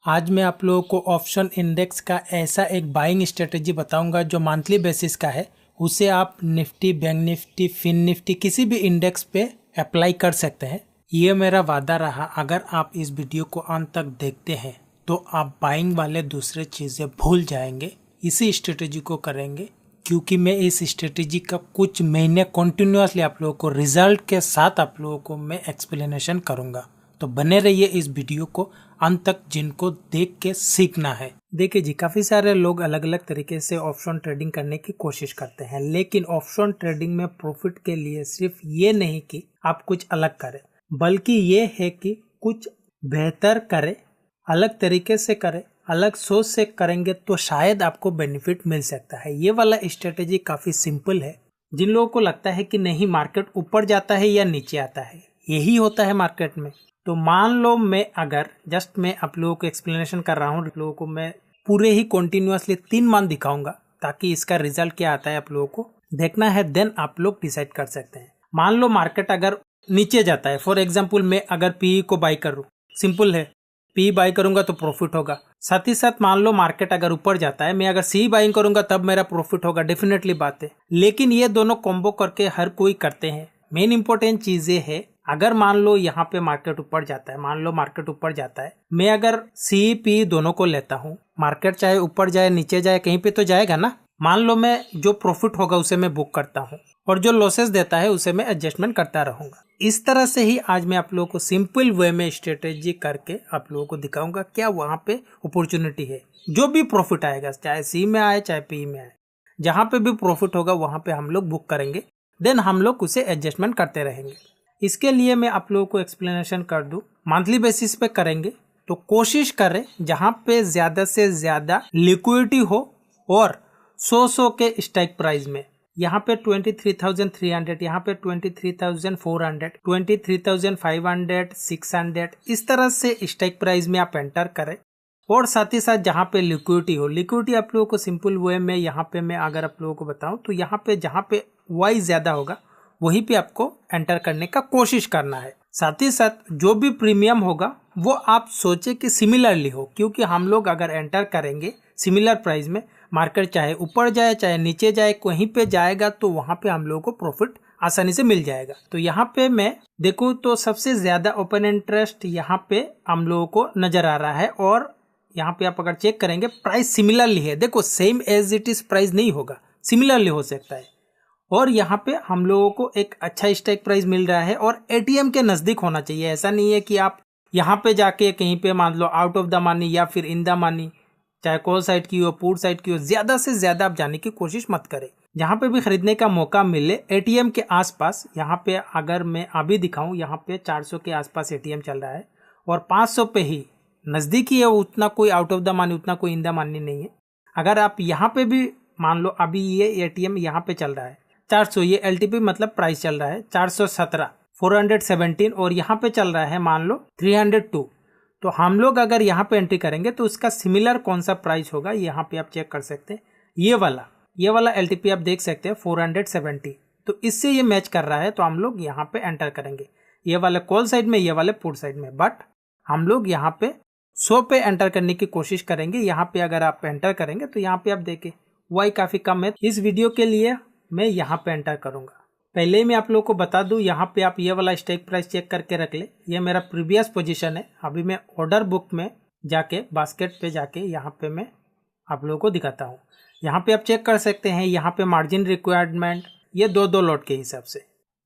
आज मैं आप लोगों को ऑप्शन इंडेक्स का ऐसा एक बाइंग स्ट्रेटेजी बताऊंगा जो मंथली बेसिस का है। उसे आप Nifty, bank Nifty, fin Nifty किसी भी इंडेक्स पे अप्लाई कर सकते हैं। ये मेरा वादा रहा, अगर आप इस वीडियो को अंत तक देखते हैं तो आप बाइंग वाले दूसरे चीज़ें भूल जाएंगे, इसी स्ट्रेटेजी को करेंगे, क्योंकि मैं इस स्ट्रेटेजी का कुछ महीने कंटिन्यूसली आप लोगों को रिजल्ट के साथ आप लोगों को मैं एक्सप्लेनेशन करूंगा। तो बने रहिए इस वीडियो को अंत तक, जिनको देख के सीखना है। देखिए जी, काफ़ी सारे लोग अलग अलग तरीके से ऑप्शन ट्रेडिंग करने की कोशिश करते हैं, लेकिन ऑप्शन ट्रेडिंग में प्रॉफिट के लिए सिर्फ ये नहीं कि आप कुछ अलग करें, बल्कि ये है कि कुछ बेहतर करें, अलग तरीके से करें, अलग सोच से करेंगे तो शायद आपको बेनिफिट मिल सकता है। ये वाला स्ट्रेटेजी काफ़ी सिंपल है। जिन लोगों को लगता है कि नहीं मार्केट ऊपर जाता है या नीचे आता है, यही होता है मार्केट में, तो मान लो मैं आप लोगों को एक्सप्लेनेशन कर रहा हूँ, लोगों को मैं पूरे ही कंटिन्यूअसली 3 मंथ दिखाऊंगा, ताकि इसका रिजल्ट क्या आता है आप लोगों को देखना है, देन आप लोग डिसाइड कर सकते हैं। मान लो मार्केट अगर नीचे जाता है, फॉर एग्जाम्पल मैं अगर पीई को बाई करूँ, सिंपल है, पी बाई करूंगा तो प्रॉफिट होगा। साथ ही साथ मान लो मार्केट अगर ऊपर जाता है, मैं अगर सी बाइंग करूंगा तब मेरा प्रॉफिट होगा, डेफिनेटली बात है। लेकिन ये दोनों कॉम्बो करके हर कोई करते हैं। मेन इंपॉर्टेंट चीज ये है, अगर मान लो यहाँ पे मार्केट ऊपर जाता है, मान लो मार्केट ऊपर जाता है, मैं अगर सी पी दोनों को लेता हूँ, मार्केट चाहे ऊपर जाए नीचे जाए कहीं पे तो जाएगा ना। मान लो मैं जो प्रॉफिट होगा उसे मैं बुक करता हूँ और जो लॉसेस देता है उसे मैं एडजस्टमेंट करता रहूंगा। इस तरह से ही आज मैं आप लोगों को सिंपल वे में स्ट्रेटेजी करके आप लोगों को दिखाऊंगा क्या वहाँ पे अपॉर्चुनिटी है। जो भी प्रॉफिट आएगा, चाहे सी में आए चाहे पी में आए, जहाँ पे भी प्रॉफिट होगा वहाँ पे हम लोग बुक करेंगे, देन हम लोग उसे एडजस्टमेंट करते रहेंगे। इसके लिए मैं आप लोगों को एक्सप्लेनेशन कर दूं, मंथली बेसिस पे करेंगे तो कोशिश करें जहाँ पे ज्यादा से ज्यादा लिक्विडिटी हो और 100 के स्ट्राइक प्राइस में। यहाँ पे 23,300, यहाँ पे 23,400, 23,500, 600, इस तरह से स्ट्राइक प्राइस में आप एंटर करें। और साथ ही साथ जहाँ पे लिक्विडिटी हो, लिक्विडिटी आप लोगों को सिंपल वे में यहाँ पे मैं अगर आप लोगों को बताऊं तो यहाँ पे जहाँ पे वाई ज्यादा होगा वहीं पे आपको एंटर करने का कोशिश करना है। साथ ही साथ जो भी प्रीमियम होगा वो आप सोचे कि सिमिलरली हो, क्योंकि हम लोग अगर एंटर करेंगे सिमिलर प्राइस में, मार्केट चाहे ऊपर जाए चाहे नीचे जाए, कहीं पे जाएगा तो वहां पे हम लोगों को प्रॉफिट आसानी से मिल जाएगा। तो यहाँ पे मैं देखूँ तो सबसे ज्यादा ओपन इंटरेस्ट यहाँ पे हम लोगों को नजर आ रहा है, और यहाँ पे आप अगर चेक करेंगे प्राइस सिमिलरली है। देखो same as it is price नहीं होगा, सिमिलरली हो सकता है। और यहाँ पे हम लोगों को एक अच्छा स्ट्राइक प्राइस मिल रहा है और एटीएम के नजदीक होना चाहिए। ऐसा नहीं है कि आप यहाँ पे जाके कहीं पे मान लो आउट ऑफ द मनी या फिर इन द मनी, चाहे कॉल साइड की हो पुट साइड की हो, ज्यादा से ज्यादा आप जाने की कोशिश मत करें। जहाँ पे भी खरीदने का मौका मिले एटीएम के आसपास, यहाँ पे अगर मैं अभी दिखाऊं, यहाँ पे 400 के आसपास एटीएम चल रहा है और 500 पे ही नजदीक ही है, उतना कोई आउट ऑफ द मनी, उतना कोई इन द मनी नहीं है। अगर आप यहाँ पे भी मान लो अभी ये एटीएम यहाँ पे चल रहा है 400, ये एलटीपी मतलब प्राइस चल रहा है 417, 417, और यहाँ पे चल रहा है मान लो 302। तो हम लोग अगर यहाँ पे एंट्री करेंगे तो उसका सिमिलर कौन सा प्राइस होगा यहाँ पे आप चेक कर सकते हैं। ये वाला एलटीपी आप देख सकते हैं 470, तो इससे ये मैच कर रहा है, तो हम लोग यहाँ पे एंटर करेंगे, ये वाले कॉल साइड में, ये वाले पुट साइड में। बट हम लोग यहाँ पे 100 पे एंटर करने की कोशिश करेंगे। यहाँ पे अगर आप एंटर करेंगे तो यहाँ पे आप देखें वाई काफी कम है, इस वीडियो के लिए मैं यहाँ पे एंटर करूंगा। पहले ही मैं आप लोगों को बता दूं, यहाँ पे आप ये वाला स्ट्राइक प्राइस चेक करके रख ले, ये मेरा प्रीवियस पोजीशन है। अभी मैं ऑर्डर बुक में जाके बास्केट पे जाके यहाँ पे मैं आप लोगों को दिखाता हूँ। यहाँ पे आप चेक कर सकते हैं, यहाँ पे मार्जिन रिक्वायरमेंट ये 2 लॉट के हिसाब से।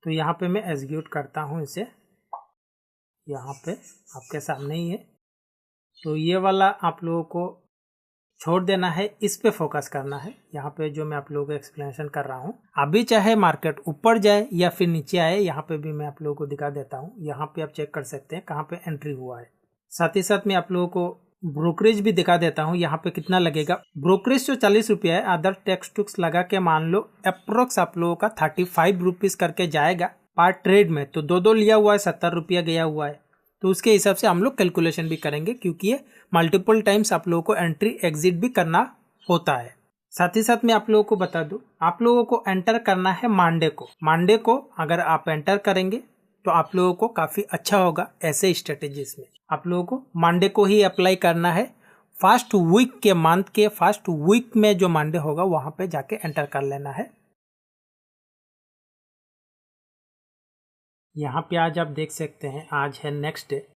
तो यहाँ पे मैं एग्जीक्यूट करता हूँ इसे, यहाँ पे आपके सामने ही है। तो ये वाला आप लोगों को छोड़ देना है, इस पे फोकस करना है। यहाँ पे जो मैं आप लोगों को एक्सप्लेनेशन कर रहा हूँ, अभी चाहे मार्केट ऊपर जाए या फिर नीचे आए, यहाँ पे भी मैं आप लोगों को दिखा देता हूँ। यहाँ पे आप चेक कर सकते हैं कहाँ पे एंट्री हुआ है। साथ ही साथ मैं आप लोगों को ब्रोकरेज भी दिखा देता हूँ, यहाँ पे कितना लगेगा। ब्रोकरेज जो 40 रुपया है, अदर टैक्स टुक्स लगा के मान लो अप्रोक्स आप लोगों का 35 रुपीज करके जाएगा पर ट्रेड में। तो 2 लिया हुआ है, 70 रुपया गया हुआ है, तो उसके हिसाब से हम लोग कैलकुलेशन भी करेंगे, क्योंकि ये मल्टीपल टाइम्स आप लोगों को एंट्री एग्जिट भी करना होता है। साथ ही साथ मैं आप लोगों को बता दूं, आप लोगों को एंटर करना है मंडे को। मंडे को अगर आप एंटर करेंगे तो आप लोगों को काफ़ी अच्छा होगा। ऐसे स्ट्रेटेजीज में आप लोगों को मंडे को ही अप्लाई करना है। फर्स्ट वीक के मंथ के फर्स्ट वीक में जो मंडे होगा वहाँ पे जाके एंटर कर लेना है। यहाँ पे आज आप देख सकते हैं आज है नेक्स्ट डे,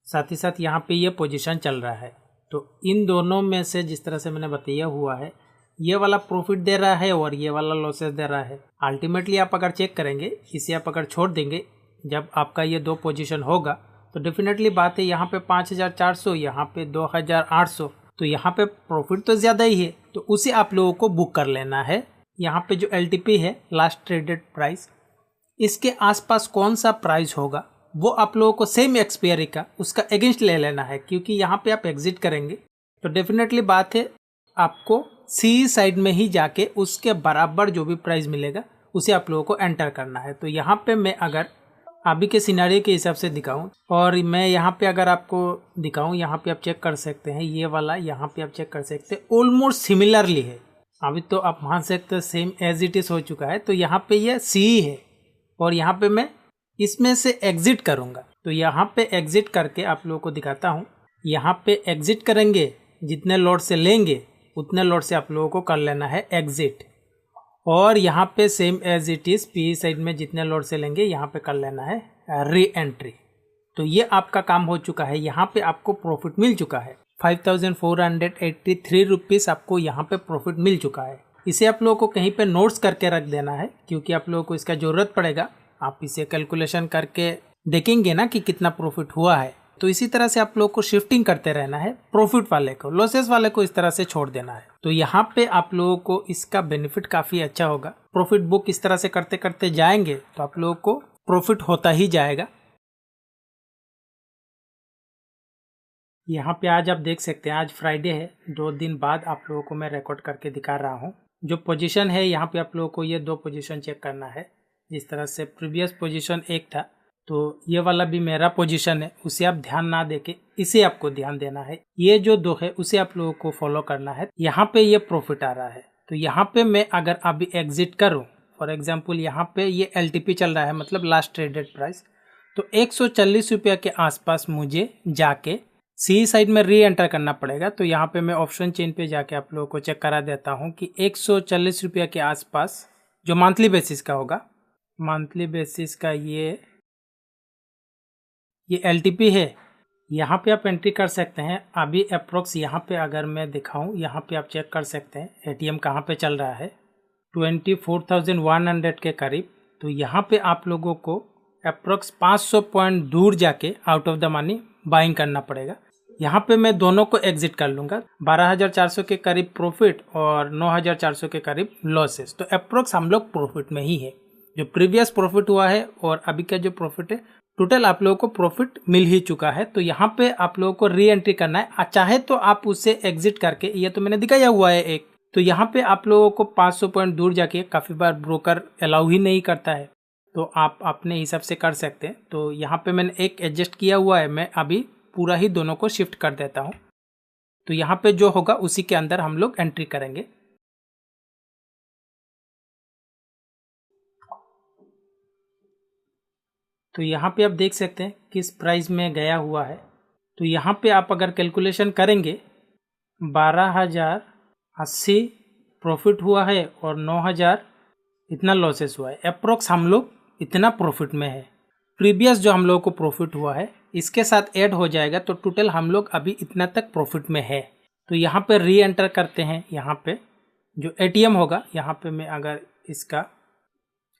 साथ ही साथ यहाँ पे ये पोजीशन चल रहा है। तो इन दोनों में से जिस तरह से मैंने बताया हुआ है, ये वाला प्रॉफिट दे रहा है और ये वाला लॉसेस दे रहा है। अल्टीमेटली आप अगर चेक करेंगे, इसे आप अगर छोड़ देंगे, जब आपका ये दो पोजीशन होगा तो डेफिनेटली बात है यहाँ पे 5400, यहाँ पे 2800, तो यहाँ पे प्रॉफिट तो ज़्यादा ही है, तो उसे आप लोगों को बुक कर लेना है। यहाँ पे जो LTP है, लास्ट ट्रेडेड प्राइस, इसके आसपास कौन सा प्राइस होगा वो आप लोगों को सेम एक्सपायरी का उसका अगेंस्ट ले लेना है, क्योंकि यहाँ पे आप एग्जिट करेंगे तो डेफिनेटली बात है आपको सी साइड में ही जाके उसके बराबर जो भी प्राइस मिलेगा उसे आप लोगों को एंटर करना है। तो यहाँ पे मैं अगर अभी के सिनेरियो के हिसाब से दिखाऊं और मैं यहाँ पे अगर आपको दिखाऊं, यहाँ पे आप चेक कर सकते हैं, ये वाला यहाँ पे आप चेक कर सकते हैं ऑलमोस्ट सिमिलरली है। अभी तो आप मान सकते हैं सेम एज इट इज हो चुका है। तो यहाँ पे ये सी है और यहाँ पे मैं इसमें से एग्जिट करूँगा। तो यहाँ पे एग्जिट करके आप लोगों को दिखाता हूँ। यहाँ पे एग्जिट करेंगे, जितने लॉट से लेंगे उतने लॉट से आप लोगों को कर लेना है एग्जिट, और यहाँ पे same as it is P side में जितने लॉट से लेंगे यहाँ पे कर लेना है री एंट्री। तो ये आपका काम हो चुका है। यहाँ पे आपको प्रॉफिट मिल चुका है 5483 रुपीज़ आपको यहाँ पे प्रॉफिट मिल चुका है। इसे आप लोगों को कहीं पे नोट्स करके रख देना है, क्योंकि आप लोगों को इसका ज़रूरत पड़ेगा। आप इसे कैलकुलेशन करके देखेंगे ना कि कितना प्रॉफिट हुआ है। तो इसी तरह से आप लोगों को शिफ्टिंग करते रहना है। प्रॉफिट वाले को, लॉसेस वाले को इस तरह से छोड़ देना है। तो यहाँ पे आप लोगों को इसका बेनिफिट काफ़ी अच्छा होगा। प्रॉफिट बुक इस तरह से करते करते जाएंगे तो आप लोगों को प्रॉफिट होता ही जाएगा। यहाँ पे आज आप देख सकते हैं आज फ्राइडे है, 2 दिन बाद आप लोगों को मैं रिकॉर्ड करके दिखा रहा हूँ। जो पोजीशन है यहाँ पे आप लोगों को ये 2 पोजीशन चेक करना है। जिस तरह से प्रीवियस पोजीशन 1 था, तो ये वाला भी मेरा पोजीशन है, उसे आप ध्यान ना देके इसे आपको ध्यान देना है। ये जो 2 है उसे आप लोगों को फॉलो करना है। यहाँ पे ये प्रॉफिट आ रहा है, तो यहाँ पे मैं अगर अभी एग्जिट करूँ, फॉर एग्जाम्पल यहाँ पे ये LTP चल रहा है, मतलब लास्ट ट्रेडेड प्राइस, तो 140 रुपया के आसपास मुझे जाके सी साइड में री एंटर करना पड़ेगा। तो यहाँ पे मैं ऑप्शन चेन पे जाके आप लोगों को चेक करा देता हूँ कि 140 रुपया के आसपास जो मंथली बेसिस का होगा, मंथली बेसिस का ये LTP है, यहाँ पे आप एंट्री कर सकते हैं। अभी अप्रोक्स यहाँ पे अगर मैं दिखाऊँ, यहाँ पे आप चेक कर सकते हैं ATM कहाँ पे चल रहा है, 24,100 के करीब। तो यहाँ पे आप लोगों को अप्रोक्स 500 पॉइंट दूर जाके out of the money buying करना पड़ेगा। यहाँ पे मैं दोनों को एग्जिट कर लूँगा। 12,400 के करीब प्रॉफिट और 9,400 के करीब लॉसेस। तो अप्रोक्स हम लोग प्रॉफिट में ही है। जो प्रीवियस प्रॉफिट हुआ है और अभी का जो प्रॉफिट है, टोटल आप लोगों को प्रॉफिट मिल ही चुका है। तो यहाँ पे आप लोगों को री एंट्री करना है। चाहे तो आप उससे एग्जिट करके, ये तो मैंने दिखाया हुआ है एक, तो यहाँ पे आप लोगों को 500 पॉइंट दूर जाके, काफ़ी बार ब्रोकर अलाउ ही नहीं करता है, तो आप अपने हिसाब से कर सकते हैं। तो यहाँ पे मैंने एक एडजस्ट किया हुआ है, मैं अभी पूरा ही दोनों को शिफ्ट कर देता हूँ। तो यहाँ पे जो होगा उसी के अंदर हम लोग एंट्री करेंगे। तो यहाँ पे आप देख सकते हैं किस प्राइस में गया हुआ है। तो यहाँ पे आप अगर कैलकुलेशन करेंगे, 12,080 प्रॉफिट हुआ है और 9,000 इतना लॉसेस हुआ है। अप्रोक्स हम लोग इतना प्रॉफिट में है। प्रीवियस जो हम लोगों को प्रॉफिट हुआ है इसके साथ ऐड हो जाएगा, तो टोटल हम लोग अभी इतना तक प्रॉफिट में है। तो यहाँ पे री एंटर करते हैं। यहाँ पे जो ATM होगा, यहाँ पे मैं अगर इसका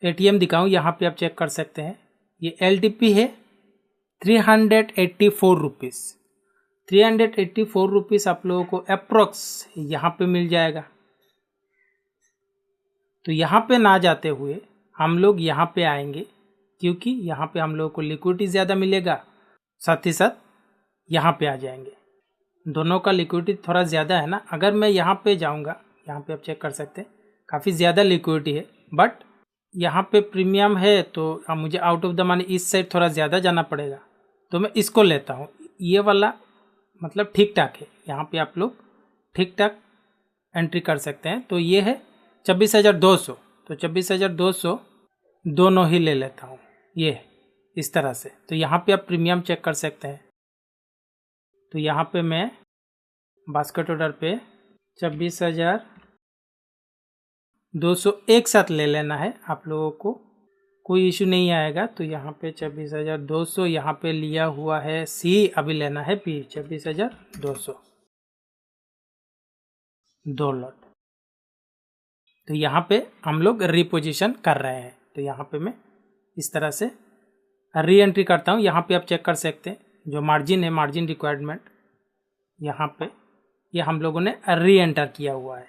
ATM दिखाऊँ, यहाँ पे आप चेक कर सकते हैं, ये LTP है 384 रुपीज़। 384 रुपीज़ आप लोगों को अप्रोक्स यहाँ पे मिल जाएगा। तो यहाँ पे ना जाते हुए हम लोग यहाँ पे आएंगे, क्योंकि यहाँ पे हम लोगों को लिक्विडिटी ज़्यादा मिलेगा। साथ ही साथ यहाँ पे आ जाएंगे, दोनों का लिक्विडिटी थोड़ा ज़्यादा है ना। अगर मैं यहाँ पे जाऊँगा, यहाँ पे आप चेक कर सकते हैं काफ़ी ज़्यादा लिक्विडिटी है, बट यहाँ पे प्रीमियम है, तो मुझे आउट ऑफ द मनी इस साइड थोड़ा ज़्यादा जाना पड़ेगा। तो मैं इसको लेता हूँ, ये वाला मतलब ठीक ठाक है। यहाँ पे आप लोग ठीक ठाक एंट्री कर सकते हैं। तो ये है 24,200, तो 24,200 दोनों ही ले लेता हूँ। ये इस तरह से। तो यहाँ पे आप प्रीमियम चेक कर सकते हैं। तो यहाँ पे मैं बास्केट ऑर्डर पे 26,200 एक साथ ले लेना है, आप लोगों को कोई इशू नहीं आएगा। तो यहाँ पे 26,200 यहाँ पे लिया हुआ है सी, अभी लेना है पी 26,200 2 लॉट। तो यहाँ पे हम लोग रिपोजिशन कर रहे हैं। तो यहाँ पे मैं इस तरह से री एंट्री करता हूँ। यहाँ पे आप चेक कर सकते हैं जो मार्जिन है, मार्जिन रिक्वायरमेंट यहाँ पे ये हम लोगों ने री एंटर किया हुआ है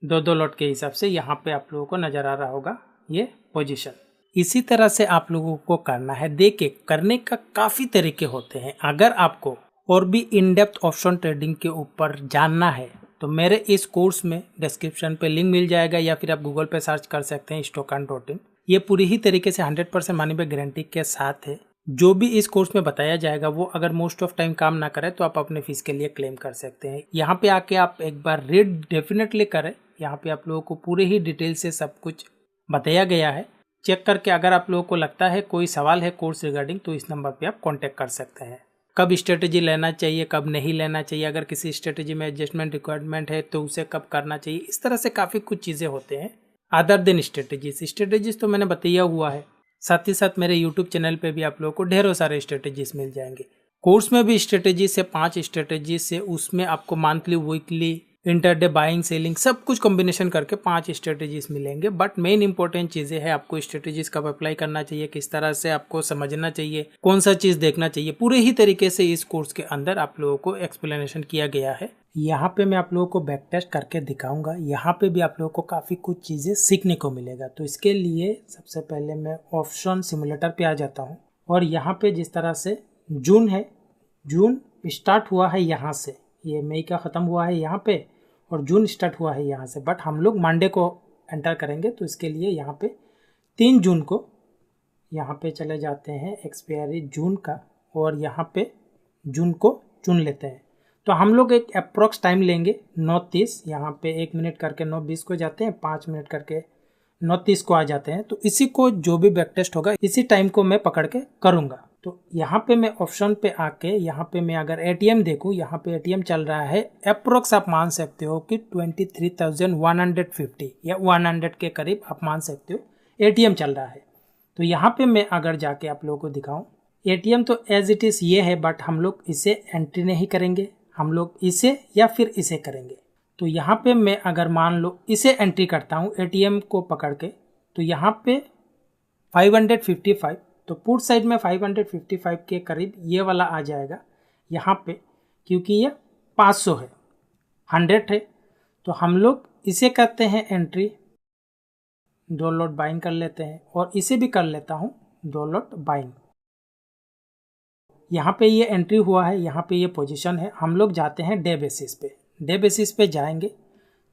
2 लॉट के हिसाब से। यहाँ पे आप लोगों को नज़र आ रहा होगा ये पोजीशन। इसी तरह से आप लोगों को करना है। देखिए, करने का काफ़ी तरीके होते हैं। अगर आपको और भी इन डेप्थ ऑप्शन ट्रेडिंग के ऊपर जानना है तो मेरे इस कोर्स में डिस्क्रिप्शन पे लिंक मिल जाएगा, या फिर आप गूगल पे सर्च कर सकते हैं stockand.in। ये पूरी ही तरीके से 100% मनी बैक गारंटी के साथ है। जो भी इस कोर्स में बताया जाएगा वो अगर मोस्ट ऑफ टाइम काम ना करे तो आप अपने फीस के लिए क्लेम कर सकते हैं। यहाँ पे आके आप एक बार रीड डेफिनेटली करें। यहाँ पे आप लोगों को पूरे ही डिटेल से सब कुछ बताया गया है। चेक करके अगर आप लोगों को लगता है कोई सवाल है कोर्स रिगार्डिंग तो इस नंबर पे आप कांटेक्ट कर सकते हैं। कब स्ट्रेटेजी लेना चाहिए, कब नहीं लेना चाहिए, अगर किसी स्ट्रेटेजी में एडजस्टमेंट रिक्वायरमेंट है तो उसे कब करना चाहिए, इस तरह से काफ़ी कुछ चीज़ें होते हैं अदर देन स्ट्रेटेजीज तो मैंने बताया हुआ है। साथ ही साथ मेरे यूट्यूब चैनल पे भी आप लोगों को ढेरों सारे स्ट्रेटेजीज मिल जाएंगे। कोर्स में भी स्ट्रेटेजी से 5 स्ट्रेटेजी से उसमें आपको monthly, weekly, intraday buying, selling सब कुछ कॉम्बिनेशन करके 5 स्ट्रेटेजीज मिलेंगे। बट मेन इंपॉर्टेंट चीज़ें हैं आपको स्ट्रेटेजीज कब अप्लाई करना चाहिए, किस तरह से आपको समझना चाहिए, कौन सा चीज़ देखना चाहिए, पूरे ही तरीके से इस कोर्स के अंदर आप लोगों को एक्सप्लेनेशन किया गया है। यहाँ पे मैं आप लोगों को बैक टेस्ट करके दिखाऊंगा। यहाँ पे भी आप लोगों को काफ़ी कुछ चीज़ें सीखने को मिलेगा। तो इसके लिए सबसे पहले मैं ऑप्शन सिमुलेटर पे आ जाता हूँ और यहाँ पे जिस तरह से जून है, जून स्टार्ट हुआ है यहाँ से, ये मई का ख़त्म हुआ है यहाँ पे और जून स्टार्ट हुआ है यहाँ से। बट हम लोग मंडे को एंटर करेंगे तो इसके लिए यहाँ पे 3 जून को यहाँ पे चले जाते हैं, एक्सपायरी जून का, और यहाँ पे जून को चुन लेते हैं। तो हम लोग एक अप्रॉक्स टाइम लेंगे 9:30, यहाँ पे 1 मिनट करके 9:20 को जाते हैं, 5 मिनट करके 9:30 को आ जाते हैं। तो इसी को जो भी बैक टेस्ट होगा इसी टाइम को मैं पकड़ के करूँगा। तो यहाँ पे मैं ऑप्शन पे आके यहाँ पे मैं अगर एटीएम देखूँ, यहाँ पे एटीएम चल रहा है अप्रोक्स आप मान सकते हो कि 23,150 या 100 के करीब आप मान सकते हो एटीएम चल रहा है। तो यहाँ पे मैं अगर जाके आप लोगों को दिखाऊं, एटीएम तो एज इट इज़ ये है, बट हम लोग इसे एंट्री नहीं करेंगे, हम लोग इसे या फिर इसे करेंगे। तो यहाँ पे मैं अगर मान लो इसे एंट्री करता हूँ एटीएम को पकड़ के, तो यहाँ पे 555, तो पुट साइड में 555 के करीब ये वाला आ जाएगा यहाँ पे, क्योंकि ये 500 है, 100 है। तो हम लोग इसे करते हैं एंट्री, 2 लॉट बाइंग कर लेते हैं, और इसे भी कर लेता हूँ 2 लॉट बाइंग। यहाँ पे ये एंट्री हुआ है, यहाँ पे ये पोजीशन है। हम लोग जाते हैं डे बेसिस पे, डे बेसिस पे जाएंगे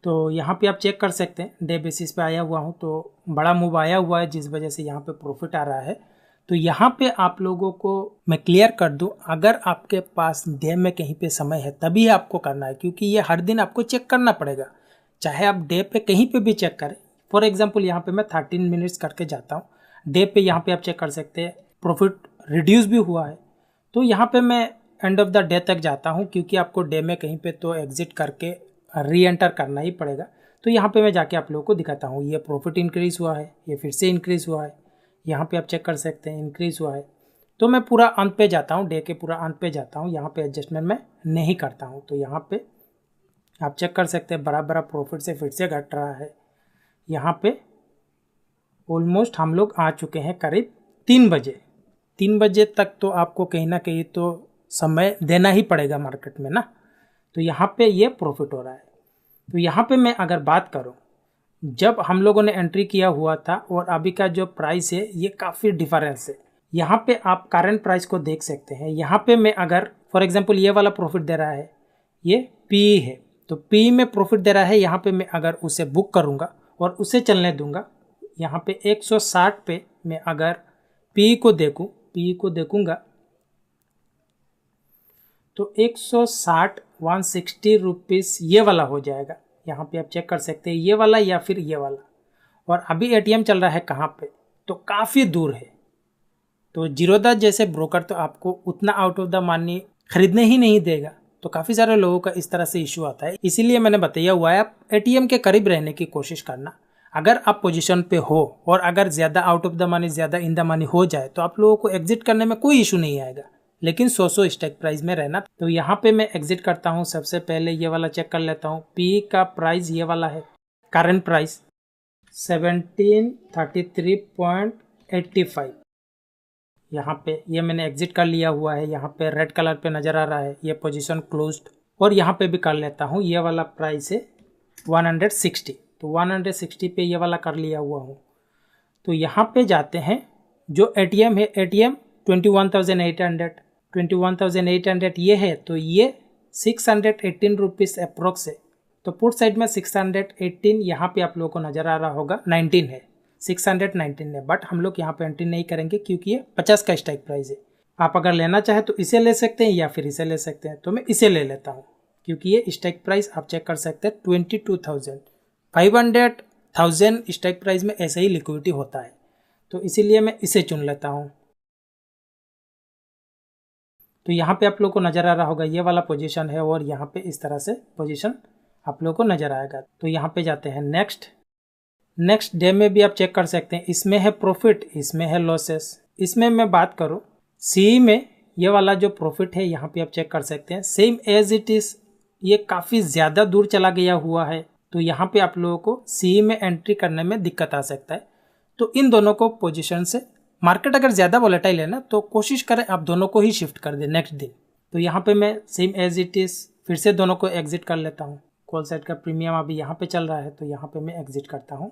तो यहाँ पे आप चेक कर सकते हैं डे बेसिस पे आया हुआ हूँ तो बड़ा मूव आया हुआ है, जिस वजह से यहाँ पे प्रॉफिट आ रहा है। तो यहाँ पे आप लोगों को मैं क्लियर कर दूं, अगर आपके पास डे में कहीं पे समय है तभी आपको करना है, क्योंकि ये हर दिन आपको चेक करना पड़ेगा, चाहे आप डे पे कहीं पे भी चेक करें। फॉर एग्जांपल यहाँ पे मैं 13 मिनट्स करके जाता हूँ डे पे, यहाँ पे आप चेक कर सकते हैं प्रॉफिट रिड्यूस भी हुआ है। तो यहाँ पे मैं एंड ऑफ द डे तक जाता हूँ, क्योंकि आपको डे में कहीं पे तो एग्जिट करके री एंटर करना ही पड़ेगा। तो यहाँ पे मैं जाके आप लोगों को दिखाता हूँ, ये प्रॉफिट इंक्रीज़ हुआ है, ये फिर से इंक्रीज़ हुआ है, यहाँ पे आप चेक कर सकते हैं इंक्रीज़ हुआ है। तो मैं पूरा अंत पे जाता हूँ, डे के पूरा अंत पे जाता हूँ, यहाँ पे एडजस्टमेंट मैं नहीं करता हूँ। तो यहाँ पे आप चेक कर सकते हैं बड़ा प्रॉफिट से फिर से घट रहा है। यहाँ पे ऑलमोस्ट हम लोग आ चुके हैं करीब 3 बजे। 3 बजे तक तो आपको कहीं ना कहीं तो समय देना ही पड़ेगा मार्केट में ना। तो यहाँ पे ये प्रॉफिट हो रहा है। तो यहाँ पे मैं अगर बात करूँ, जब हम लोगों ने एंट्री किया हुआ था और अभी का जो प्राइस है ये काफ़ी डिफरेंस है। यहाँ पे आप करंट प्राइस को देख सकते हैं। यहाँ पे मैं अगर फॉर एग्जांपल ये वाला प्रॉफिट दे रहा है, ये पी है, तो पी में प्रॉफिट दे रहा है। यहाँ पे मैं अगर उसे बुक करूँगा और उसे चलने दूंगा, यहाँ पे 160 पे मैं अगर पी को देखूँगा तो 160 160 रुपीज़ ये वाला हो जाएगा। यहाँ पे आप चेक कर सकते हैं ये वाला या फिर ये वाला। और अभी एटीएम चल रहा है कहाँ पे, तो काफ़ी दूर है, तो जीरोधा जैसे ब्रोकर तो आपको उतना आउट ऑफ द मनी खरीदने ही नहीं देगा। तो काफ़ी सारे लोगों का इस तरह से इशू आता है, इसीलिए मैंने बताया हुआ है आप एटीएम के करीब रहने की कोशिश करना। अगर आप पोजीशन पे हो और अगर ज़्यादा आउट ऑफ द मनी, ज़्यादा इन द मनी हो जाए तो आप लोगों को एग्जिट करने में कोई इशू नहीं आएगा, लेकिन 100 स्ट्राइक प्राइस में रहना। तो यहाँ पे मैं एग्जिट करता हूँ। सबसे पहले ये वाला चेक कर लेता हूँ। पी का प्राइस ये वाला है, करंट प्राइस 1733.85। यहाँ पे ये मैंने एग्जिट कर लिया हुआ है। यहाँ पे रेड कलर पे नज़र आ रहा है, ये पोजीशन क्लोज्ड। और यहाँ पे भी कर लेता हूँ। ये वाला प्राइस है 160, तो 160 पे ये वाला कर लिया हुआ हूँ। तो यहाँ पे जाते हैं, जो एटीएम है, एटीएम 21,800 ये है, तो ये 618 रुपीज़ अप्रोक्स है। तो पुट साइड में 618, यहाँ पे आप लोगों को नज़र आ रहा होगा 19 है, 619 है। बट हम लोग यहाँ पे एंट्री नहीं करेंगे क्योंकि ये 50 का स्ट्राइक प्राइस है। आप अगर लेना चाहे तो इसे ले सकते हैं या फिर इसे ले सकते हैं, तो मैं इसे ले लेता हूँ क्योंकि ये स्ट्राइक प्राइस आप चेक कर सकते हैं 22,500 स्ट्राइक प्राइस में ऐसे ही लिक्विडिटी होता है, तो इसीलिए मैं इसे चुन लेता हूँ। तो यहाँ पे आप लोग को नज़र आ रहा होगा ये वाला पोजीशन है और यहाँ पे इस तरह से पोजीशन आप लोग को नज़र आएगा। तो यहाँ पे जाते हैं नेक्स्ट डे में भी आप चेक कर सकते हैं, इसमें है प्रॉफिट, इसमें है लॉसेस। इसमें मैं बात करूँ सी में, ये वाला जो प्रॉफिट है यहाँ पे आप चेक कर सकते हैं सेम एज इट इज़, ये काफ़ी ज़्यादा दूर चला गया हुआ है। तो यहाँ पे आप लोगों को सी में एंट्री करने में दिक्कत आ सकता है। तो इन दोनों को पोजीशन से, मार्केट अगर ज़्यादा वोलेटाइल है ना तो कोशिश करें आप दोनों को ही शिफ्ट कर दें नेक्स्ट दिन। तो यहाँ पे मैं सेम एज इट इज़ फिर से दोनों को एग्जिट कर लेता हूँ। कॉल साइड का प्रीमियम अभी यहाँ पे चल रहा है, तो यहाँ पे मैं एग्जिट करता हूँ।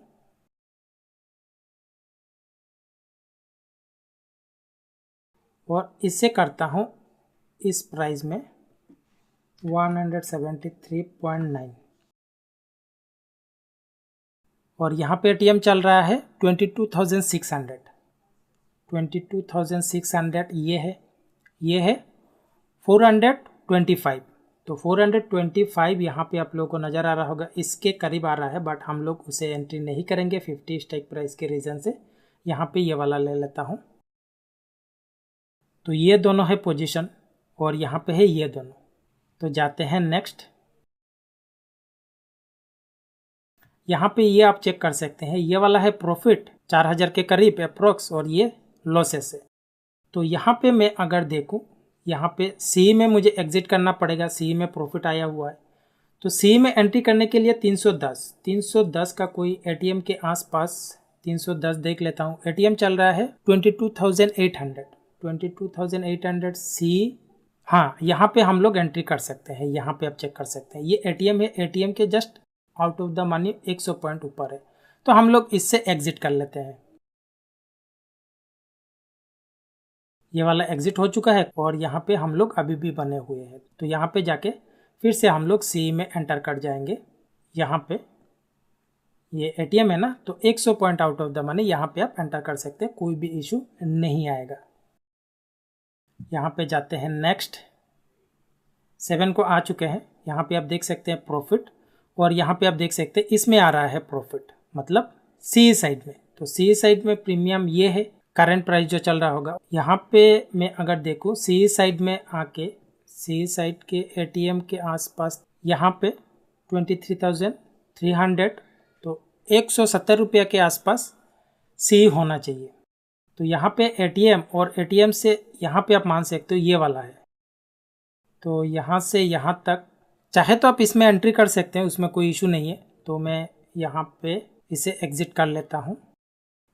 और इससे करता हूँ इस प्राइस में 173.9 और यहाँ पे एटीएम चल रहा है 22,600 ये है 425। तो 425 यहाँ पे आप लोगों को नज़र आ रहा होगा, इसके करीब आ रहा है, बट हम लोग उसे एंट्री नहीं करेंगे 50 स्ट्राइक प्राइस के रीज़न से। यहाँ पे ये वाला ले लेता हूँ। तो ये दोनों है पोजीशन और यहाँ पे है ये दोनों। तो जाते हैं नेक्स्ट। यहाँ पे ये आप चेक कर सकते हैं, ये वाला है प्रॉफिट 4,000 के करीब अप्रोक्स और ये लॉसेस है। तो यहाँ पे मैं अगर देखूँ, यहाँ पे सी में मुझे एग्जिट करना पड़ेगा, सी में प्रॉफिट आया हुआ है। तो सी में एंट्री करने के लिए 310 का कोई एटीएम के आसपास 310 देख लेता हूँ। एटीएम चल रहा है 22,800 सी। हाँ, यहाँ पे हम लोग एंट्री कर सकते हैं। यहाँ पे आप चेक कर सकते हैं, ये एटीएम है, एटीएम के just out of the money 100 point ऊपर है, तो हम लोग इससे एग्जिट कर लेते हैं। ये वाला एग्जिट हो चुका है और यहाँ पे हम लोग अभी भी बने हुए हैं। तो यहाँ पे जाके फिर से हम लोग सी में एंटर कर जाएंगे। यहाँ पे ये एटीएम है ना, तो 100 point out of the money यहाँ पे आप एंटर कर सकते हैं, कोई भी इशू नहीं आएगा। यहाँ पे जाते हैं नेक्स्ट। 7 को आ चुके हैं। यहाँ पे आप देख सकते हैं प्रॉफिट और यहाँ पे आप देख सकते हैं इसमें आ रहा है प्रॉफिट, मतलब सी साइड में। तो सी साइड में प्रीमियम ये है, करंट प्राइस जो चल रहा होगा। यहाँ पे मैं अगर देखूँ सी साइड में आके, सी साइड के एटीएम के आसपास यहाँ पे 23,300, तो 170 रुपये के आसपास सी होना चाहिए। तो यहाँ पे एटीएम और एटीएम से यहाँ पे आप मान सकते हो ये वाला है। तो यहाँ से यहाँ तक चाहे तो आप इसमें एंट्री कर सकते हैं, उसमें कोई इशू नहीं है। तो मैं यहाँ पे इसे एग्जिट कर लेता हूँ,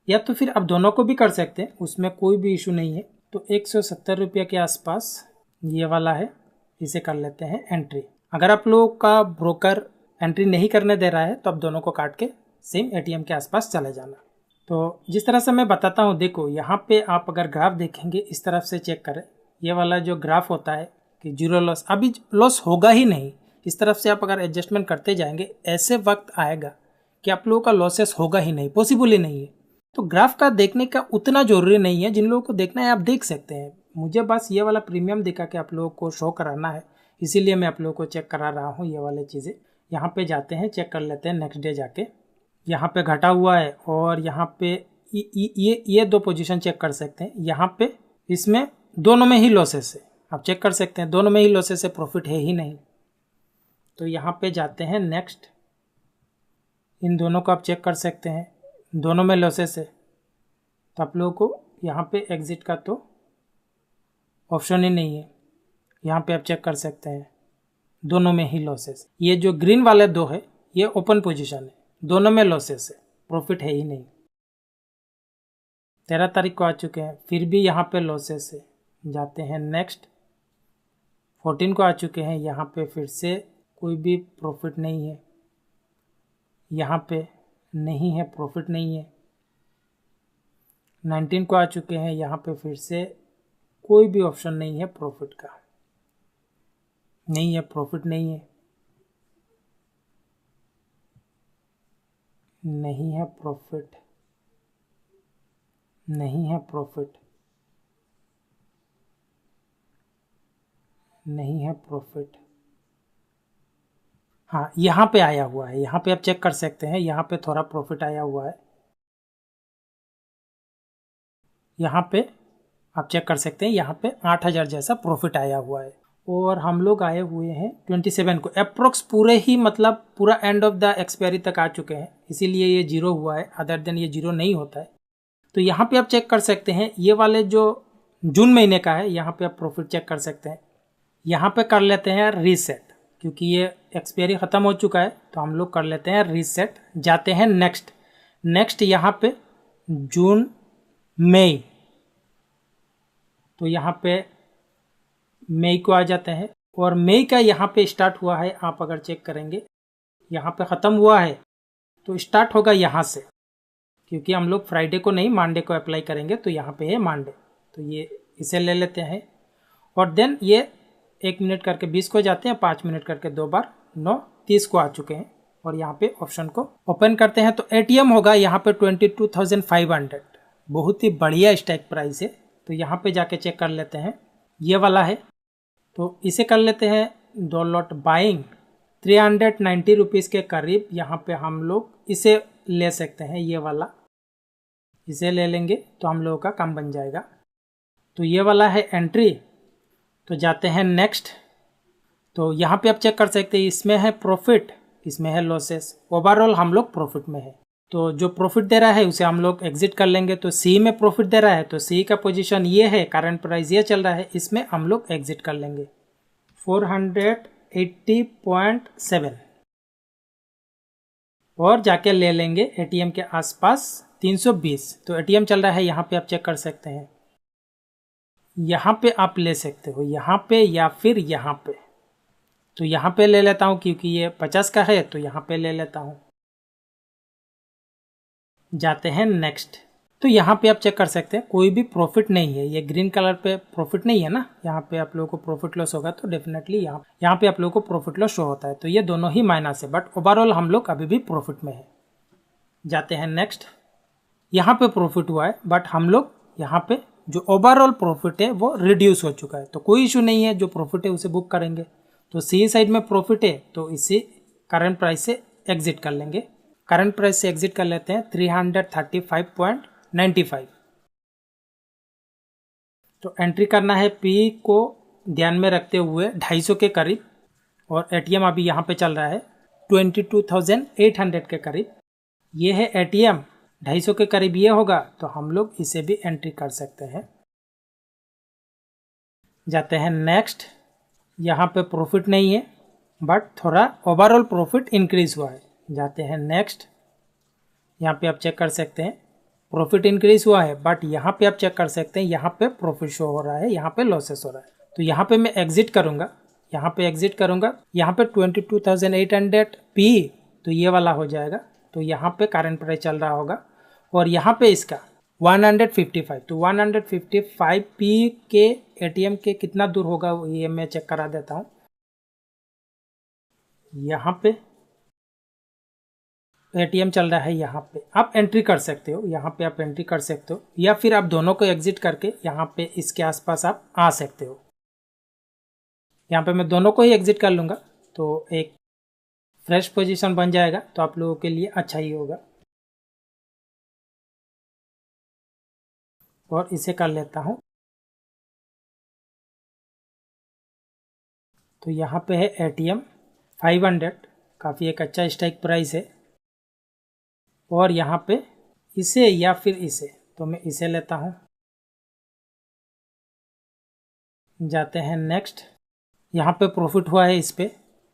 या तो फिर आप दोनों को भी कर सकते हैं, उसमें कोई भी इशू नहीं है। तो 170 रुपये के आसपास ये वाला है, इसे कर लेते हैं एंट्री। अगर आप लोगों का ब्रोकर एंट्री नहीं करने दे रहा है तो आप दोनों को काट के सेम एटीएम के आसपास चले जाना। तो जिस तरह से मैं बताता हूँ, देखो यहाँ पे आप अगर ग्राफ देखेंगे इस तरफ से चेक करें, ये वाला जो ग्राफ होता है कि जीरो लॉस, अभी लॉस होगा ही नहीं। इस तरफ से आप अगर एडजस्टमेंट करते जाएंगे, ऐसे वक्त आएगा कि आप लोगों का लॉसेस होगा ही नहीं, पॉसिबल ही नहीं है। तो ग्राफ का देखने का उतना ज़रूरी नहीं है, जिन लोगों को देखना है आप देख सकते हैं। मुझे बस ये वाला प्रीमियम दिखा के आप लोगों को शो कराना है, इसीलिए मैं आप लोगों को चेक करा रहा हूँ ये वाली चीज़ें। यहाँ पे जाते हैं, चेक कर लेते हैं नेक्स्ट डे जाके। यहाँ पे घटा हुआ है और यहाँ पे ये दो पोजीशन चेक कर सकते हैं। यहाँ पे इसमें दोनों में ही लॉसेस है, आप चेक कर सकते हैं दोनों में ही लॉसेस है, प्रॉफिट है ही नहीं। तो यहाँ पे जाते हैं नेक्स्ट, इन दोनों को आप चेक कर सकते हैं, दोनों में लॉसेस है, तो आप लोगों को यहाँ पे एग्जिट का तो ऑप्शन ही नहीं है। यहाँ पे आप चेक कर सकते हैं दोनों में ही लॉसेस। ये जो ग्रीन वाले दो है ये ओपन पोजीशन है, दोनों में लॉसेस है, प्रॉफिट है ही नहीं। 13 तारीख को आ चुके हैं, फिर भी यहाँ पे लॉसेस है। जाते हैं नेक्स्ट, 14 को आ चुके हैं, यहाँ पे फिर से कोई भी प्रॉफिट नहीं है, यहाँ पे नहीं है, प्रॉफिट नहीं है। 19 को आ चुके हैं, यहाँ पे फिर से कोई भी ऑप्शन नहीं है प्रॉफिट का, नहीं है, प्रॉफिट नहीं है, नहीं है प्रॉफिट, नहीं है प्रॉफिट, नहीं है प्रॉफिट। हाँ, यहाँ पे आया हुआ है, यहाँ पे आप चेक कर सकते हैं, यहाँ पे थोड़ा प्रॉफिट आया हुआ है, यहाँ पे आप चेक कर सकते हैं, यहाँ पे 8000 जैसा प्रॉफिट आया हुआ है। और हम लोग आए हुए हैं 27 को, अप्रोक्स पूरे ही मतलब पूरा एंड ऑफ द एक्सपायरी तक आ चुके हैं, इसीलिए ये जीरो हुआ है, अदर देन ये जीरो नहीं होता है। तो यहाँ पे आप चेक कर सकते हैं, ये वाले जो जून महीने का है, यहाँ पे आप प्रॉफिट चेक कर सकते हैं। यहाँ पे कर लेते हैं रीसेट, क्योंकि ये एक्सपायरी ख़त्म हो चुका है, तो हम लोग कर लेते हैं रीसेट। जाते हैं नेक्स्ट, नेक्स्ट यहाँ पे जून मई, तो यहाँ पे मई को आ जाते हैं, और मई का यहाँ पे स्टार्ट हुआ है, आप अगर चेक करेंगे यहाँ पे ख़त्म हुआ है, तो स्टार्ट होगा यहाँ से, क्योंकि हम लोग फ्राइडे को नहीं मंडे को अप्लाई करेंगे, तो यहाँ पे है मंडे, तो ये इसे ले लेते हैं। और देन ये 1 मिनट करके 20 को जाते हैं, 5 मिनट करके 2 बार 9:30 को आ चुके हैं, और यहाँ पे ऑप्शन को ओपन करते हैं, तो एटीएम होगा यहाँ पे 22,500, बहुत ही बढ़िया स्ट्राइक प्राइस है। तो यहाँ पे जाके चेक कर लेते हैं, ये वाला है, तो इसे कर लेते हैं 2 लॉट बाइंग 390 रुपीज़ के करीब। यहाँ पे हम लोग इसे ले सकते हैं, ये वाला इसे ले लेंगे तो हम लोगों का काम बन जाएगा। तो ये वाला है एंट्री। तो जाते हैं नेक्स्ट, तो यहाँ पे आप चेक कर सकते हैं, इसमें है प्रॉफिट, इसमें है लॉसेस, ओवरऑल हम लोग प्रॉफिट में है। तो जो प्रॉफिट दे रहा है उसे हम लोग एग्जिट कर लेंगे। तो सी में प्रॉफिट दे रहा है, तो सी का पोजीशन ये है, करंट प्राइस ये चल रहा है, इसमें हम लोग एग्जिट कर लेंगे 480.7, और जाके ले लेंगे एटीएम के आसपास 320। तो एटीएम चल रहा है, यहाँ पे आप चेक कर सकते हैं, यहाँ पे आप ले सकते हो, यहाँ पे या फिर यहाँ पे। तो यहाँ पे ले लेता हूँ, क्योंकि ये 50 का है, तो यहाँ पे ले लेता हूँ। जाते हैं नेक्स्ट, तो यहाँ पे आप चेक कर सकते हैं कोई भी प्रॉफिट नहीं है, ये ग्रीन कलर पे प्रॉफिट नहीं है ना, यहाँ पे आप लोगों को प्रॉफिट लॉस होगा, तो डेफिनेटली यहाँ पे आप लोगों को प्रॉफिट लॉस शो होता है। तो ये दोनों ही माइनस है, बट ओवरऑल हम लोग अभी भी प्रॉफिट में है। जाते हैं नेक्स्ट, यहाँ पे प्रॉफिट हुआ है, बट हम लोग यहाँ पे जो ओवरऑल प्रॉफिट है वो रिड्यूस हो चुका है, तो कोई इशू नहीं है, जो प्रॉफिट है उसे बुक करेंगे। तो सी साइड में प्रॉफिट है, तो इसे करंट प्राइस से एग्जिट कर लेंगे, करंट प्राइस से एग्जिट कर लेते हैं 335.95। तो एंट्री करना है पी को ध्यान में रखते हुए 250 के करीब, और एटीएम अभी यहाँ पे चल रहा है 22,800 के करीब। ये है एटीएम, 250 के करीब ये होगा, तो हम लोग इसे भी एंट्री कर सकते हैं। जाते हैं नेक्स्ट, यहाँ पे प्रॉफिट नहीं है, बट थोड़ा ओवरऑल प्रॉफिट इंक्रीज हुआ है। जाते हैं नेक्स्ट, यहाँ पे आप चेक कर सकते हैं प्रॉफिट इंक्रीज हुआ है, बट यहाँ पे आप चेक कर सकते हैं यहाँ पे प्रॉफिट शो हो रहा है, यहाँ पे लॉसेस हो रहा है। तो यहाँ पे मैं एग्जिट करूँगा, यहाँ पे एग्जिट करूँगा, यहाँ पे 22,800 पी, तो ये वाला हो जाएगा। तो यहाँ पे करंट प्राइस चल रहा होगा, और यहाँ पे इसका 155, तो 155 पी के एटीएम के कितना दूर होगा ये मैं चेक करा देता हूँ। यहाँ पे एटीएम चल रहा है, यहाँ पे आप एंट्री कर सकते हो, यहाँ पे आप एंट्री कर सकते हो, या फिर आप दोनों को एग्जिट करके यहाँ पे इसके आसपास आप आ सकते हो। यहाँ पे मैं दोनों को ही एग्जिट कर लूँगा, तो एक फ्रेश पोजीशन बन जाएगा, तो आप लोगों के लिए अच्छा ही होगा। और इसे कर लेता हूँ। तो यहाँ पे है ATM 500, काफ़ी एक अच्छा स्ट्राइक प्राइस है। और यहाँ पे इसे या फिर इसे, तो मैं इसे लेता हूँ। जाते हैं नेक्स्ट। यहाँ पे प्रॉफिट हुआ है इस पे,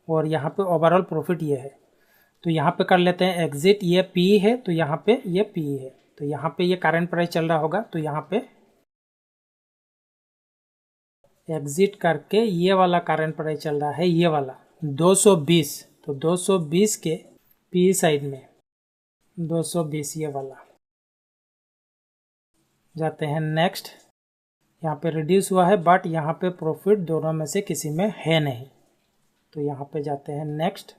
और यहाँ पे ओवरऑल प्रॉफिट ये है। तो यहाँ पे कर लेते हैं एग्जिट। ये P है तो यहाँ पे ये P है, तो यहाँ पे ये करंट प्राइस चल रहा होगा, तो यहाँ पे एग्जिट करके ये वाला करंट प्राइस चल रहा है, ये वाला 220। तो 220 के P साइड में 220 ये वाला। जाते हैं नेक्स्ट। यहाँ पे रिड्यूस हुआ है, बट यहाँ पे प्रॉफिट दोनों में से किसी में है नहीं, तो यहाँ पे जाते हैं नेक्स्ट।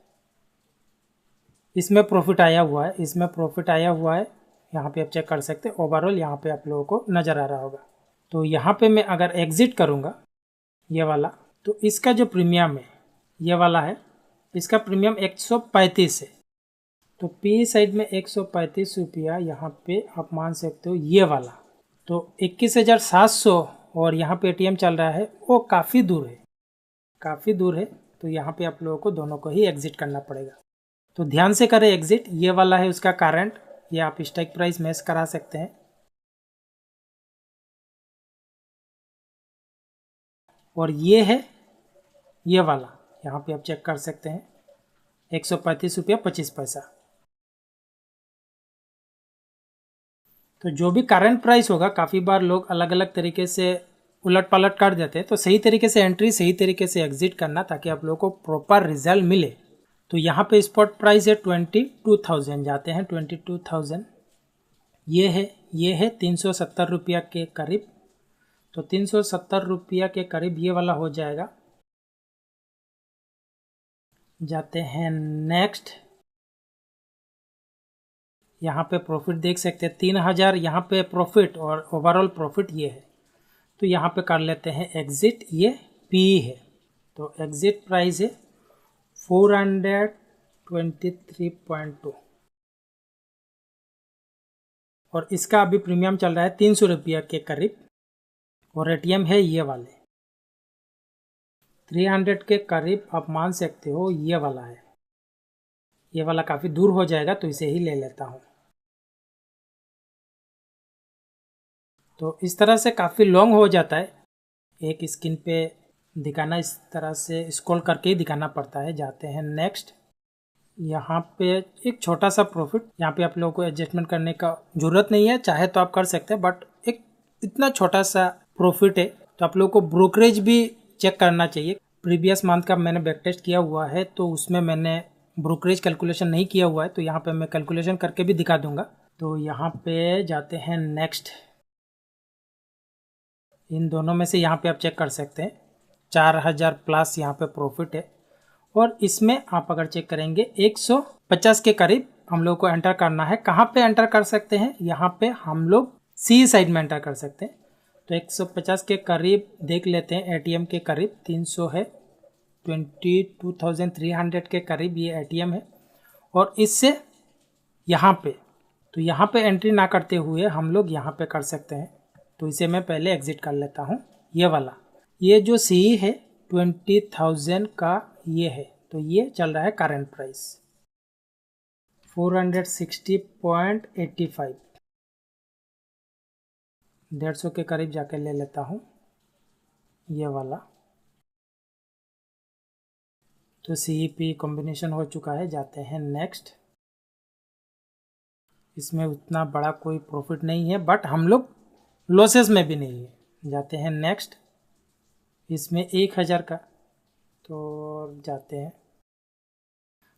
इसमें प्रॉफिट आया हुआ है, इसमें प्रॉफिट आया हुआ है, यहाँ पे आप चेक कर सकते हैं। ओवरऑल यहाँ पे आप लोगों को नज़र आ रहा होगा। तो यहाँ पे मैं अगर एग्जिट करूँगा ये वाला, तो इसका जो प्रीमियम है ये वाला है, इसका प्रीमियम 135 है। तो P साइड में 135 रुपया यहाँ पे आप मान सकते हो ये वाला। तो 21,700 और यहाँ पे ATM चल रहा है, वो काफ़ी दूर है, काफ़ी दूर है। तो यहाँ पे आप लोगों को दोनों को ही एग्जिट करना पड़ेगा। तो ध्यान से करें एग्जिट। ये वाला है उसका करंट, ये आप स्ट्राइक प्राइस मैच करा सकते हैं। और ये है ये वाला, यहाँ पे आप चेक कर सकते हैं 135 रुपया 25 पैसा। तो जो भी करंट प्राइस होगा, काफ़ी बार लोग अलग अलग तरीके से उलट पलट कर देते हैं, तो सही तरीके से एंट्री, सही तरीके से एग्जिट करना, ताकि आप लोगों को प्रॉपर रिजल्ट मिले। तो यहाँ पे स्पॉट प्राइस है 22,000। जाते हैं 22,000। ये है 370 रुपया के करीब। तो 370 रुपया के करीब ये वाला हो जाएगा। जाते हैं नेक्स्ट। यहाँ पे प्रॉफिट देख सकते हैं 3,000 यहाँ पे प्रॉफिट, और ओवरऑल प्रॉफिट ये है। तो यहाँ पे कर लेते हैं एग्जिट। ये P है, तो एग्जिट प्राइस है 423.2, और इसका अभी प्रीमियम चल रहा है 300 रुपया के करीब। और ATM है ये वाले 300 के करीब, आप मान सकते हो ये वाला है। ये वाला काफ़ी दूर हो जाएगा, तो इसे ही ले लेता हूँ। तो इस तरह से काफ़ी लॉन्ग हो जाता है, एक स्क्रीन पे दिखाना इस तरह से स्क्रॉल करके ही दिखाना पड़ता है। जाते हैं नेक्स्ट। यहाँ पे एक छोटा सा प्रॉफिट, यहाँ पे आप लोगों को एडजस्टमेंट करने का ज़रूरत नहीं है, चाहे तो आप कर सकते हैं, बट एक इतना छोटा सा प्रॉफिट है, तो आप लोगों को ब्रोकरेज भी चेक करना चाहिए। प्रीवियस मंथ का मैंने बैक टेस्ट किया हुआ है, तो उसमें मैंने ब्रोकरेज कैलकुलेशन नहीं किया हुआ है, तो यहाँ पे मैं कैलकुलेशन करके भी दिखा दूंगा। तो यहाँ पे जाते हैं नेक्स्ट। इन दोनों में से यहाँ पे आप चेक कर सकते हैं 4,000 प्लस यहाँ पे प्रॉफिट है। और इसमें आप अगर चेक करेंगे 150 के करीब हम लोग को एंटर करना है। कहाँ पे एंटर कर सकते हैं? यहाँ पे हम लोग C साइड में एंटर कर सकते हैं। तो 150 के करीब देख लेते हैं। ATM के करीब 300 है, 22,300 के करीब ये ATM है। और इससे यहाँ पे, तो यहाँ पे एंट्री ना करते हुए हम लोग यहाँ पे कर सकते हैं। तो इसे मैं पहले एग्जिट कर लेता हूँ। ये वाला, ये जो C है 20,000 का ये है, तो ये चल रहा है करंट प्राइस 460.85, 150 के करीब जाके ले लेता हूँ ये वाला। तो CP कॉम्बिनेशन हो चुका है। जाते हैं नेक्स्ट। इसमें उतना बड़ा कोई प्रॉफिट नहीं है, बट हम लोग लॉसेस में भी नहीं है। जाते हैं नेक्स्ट। इसमें 1,000 का, तो जाते हैं।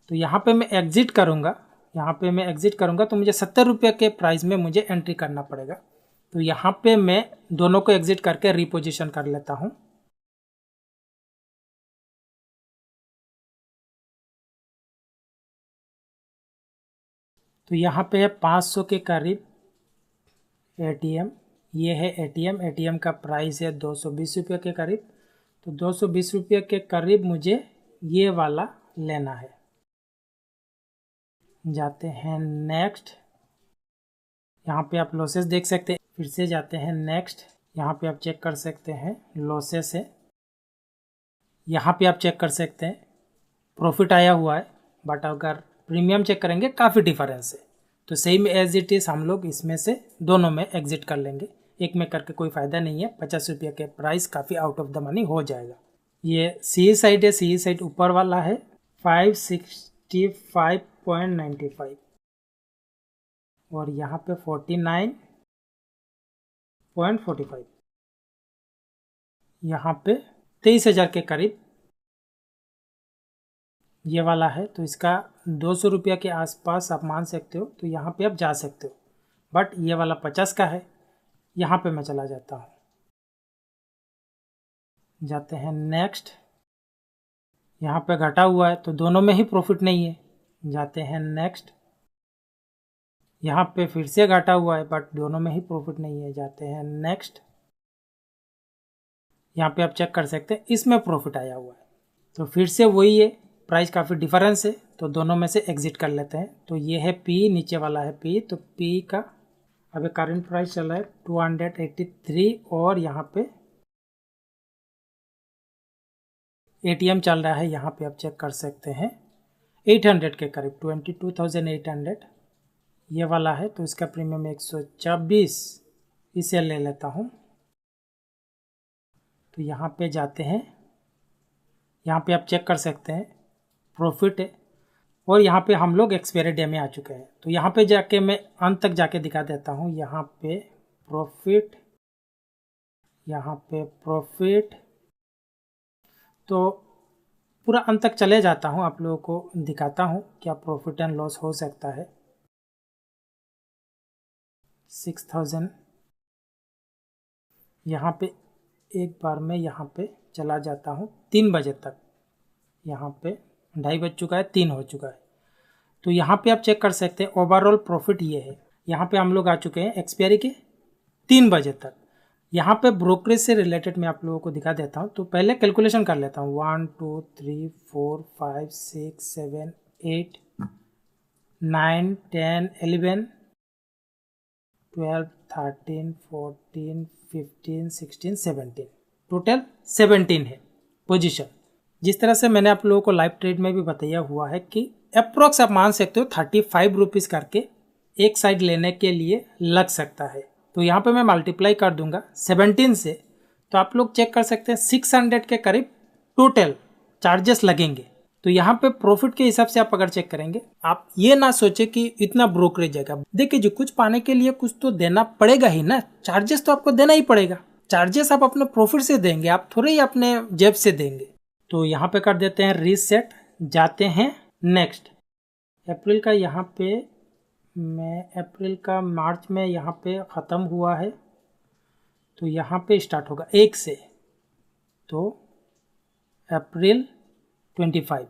तो यहाँ पे मैं एग्जिट करूँगा, यहाँ पे मैं एग्जिट करूँगा तो मुझे 70 रुपये के प्राइस में मुझे एंट्री करना पड़ेगा। तो यहाँ पे मैं दोनों को एग्जिट करके रिपोजिशन कर लेता हूँ। तो यहाँ पे है 500 के करीब ATM, ये है ATM का प्राइस है 220 रुपये के करीब। तो 220 रुपये के करीब मुझे ये वाला लेना है। जाते हैं नेक्स्ट। यहाँ पे आप लॉसेस देख सकते हैं। फिर से जाते हैं नेक्स्ट, यहाँ पे आप चेक कर सकते हैं लॉसेस है। यहाँ पे आप चेक कर सकते हैं प्रॉफिट आया हुआ है, बट अगर प्रीमियम चेक करेंगे काफ़ी डिफरेंस है। तो सेम एज इट इज़ हम लोग इसमें से दोनों में एग्जिट कर लेंगे, एक में करके कोई फ़ायदा नहीं है। 50 रुपये के प्राइस काफ़ी आउट ऑफ द मनी हो जाएगा। ये सी साइड है, सी साइड ऊपर वाला है 565.95 और यहाँ पे 49.45, यहाँ पे 23,000 के करीब ये वाला है। तो इसका 200 रुपया के आसपास आप मान सकते हो, तो यहाँ पे आप जा सकते हो। बट ये वाला 50 का है, यहाँ पे मैं चला जाता हूँ। जाते हैं नेक्स्ट, यहाँ पे घटा हुआ है तो दोनों में ही प्रॉफिट नहीं है। जाते हैं नेक्स्ट, यहाँ पे फिर से घटा हुआ है बट दोनों में ही प्रॉफिट नहीं है। जाते हैं नेक्स्ट, यहाँ पे आप चेक कर सकते हैं इसमें प्रॉफिट आया हुआ है। तो फिर से वही है, प्राइस काफ़ी डिफरेंस है, तो दोनों में से एग्जिट कर लेते हैं। तो ये है पी, नीचे वाला है पी। तो पी का अभी करंट प्राइस चल रहा है 283 और यहाँ पे एटीएम चल रहा है, यहाँ पे आप चेक कर सकते हैं 800 के करीब, 22,800 ये वाला है। तो इसका प्रीमियम 126, इसे ले लेता हूँ। तो यहाँ पे जाते हैं, यहाँ पे आप चेक कर सकते हैं प्रॉफिट है और यहाँ पे हम लोग एक्सपायरी डे में आ चुके हैं। तो यहाँ पे जाके मैं अंत तक जाके दिखा देता हूँ। यहाँ पे प्रॉफिट, यहाँ पे प्रॉफिट, तो पूरा अंत तक चले जाता हूँ, आप लोगों को दिखाता हूँ क्या प्रॉफिट एंड लॉस हो सकता है। 6,000 यहाँ पे एक बार में यहाँ पे चला जाता हूँ 3 बजे तक। यहाँ पे 2:30 बज चुका है, 3 हो चुका है। तो यहाँ पे आप चेक कर सकते हैं ओवरऑल प्रॉफिट ये है। यहाँ पे हम लोग आ चुके हैं एक्सपायरी के 3 बजे तक। यहाँ पे ब्रोकरेज से रिलेटेड मैं आप लोगों को दिखा देता हूँ। तो पहले कैलकुलेशन कर लेता हूँ, 1 2 3 4 5 6 7 8 9 10 11 12 13 14 15 16 17, टोटल 17 है पोजीशन। जिस तरह से मैंने आप लोगों को लाइव ट्रेड में भी बताया हुआ है कि अप्रोक्स आप मान सकते हो 35 रुपीज़ करके एक साइड लेने के लिए लग सकता है। तो यहाँ पे मैं मल्टीप्लाई कर दूंगा 17 से, तो आप लोग चेक कर सकते हैं 600 के करीब टोटल चार्जेस लगेंगे। तो यहाँ पे प्रॉफिट के हिसाब से आप अगर चेक करेंगे, आप ये ना सोचे कि इतना ब्रोकरेज जाएगा। देखिए जी, कुछ पाने के लिए कुछ तो देना पड़ेगा ही ना, चार्जेस तो आपको देना ही पड़ेगा। चार्जेस आप अपने प्रॉफिट से देंगे, आप थोड़े ही अपने जेब से देंगे। तो यहाँ पे कर देते हैं रीसेट, जाते हैं नेक्स्ट। अप्रैल का यहाँ पे मैं अप्रैल का मार्च में यहाँ पे ख़त्म हुआ है, तो यहाँ पे स्टार्ट होगा 1 से। तो अप्रैल 25,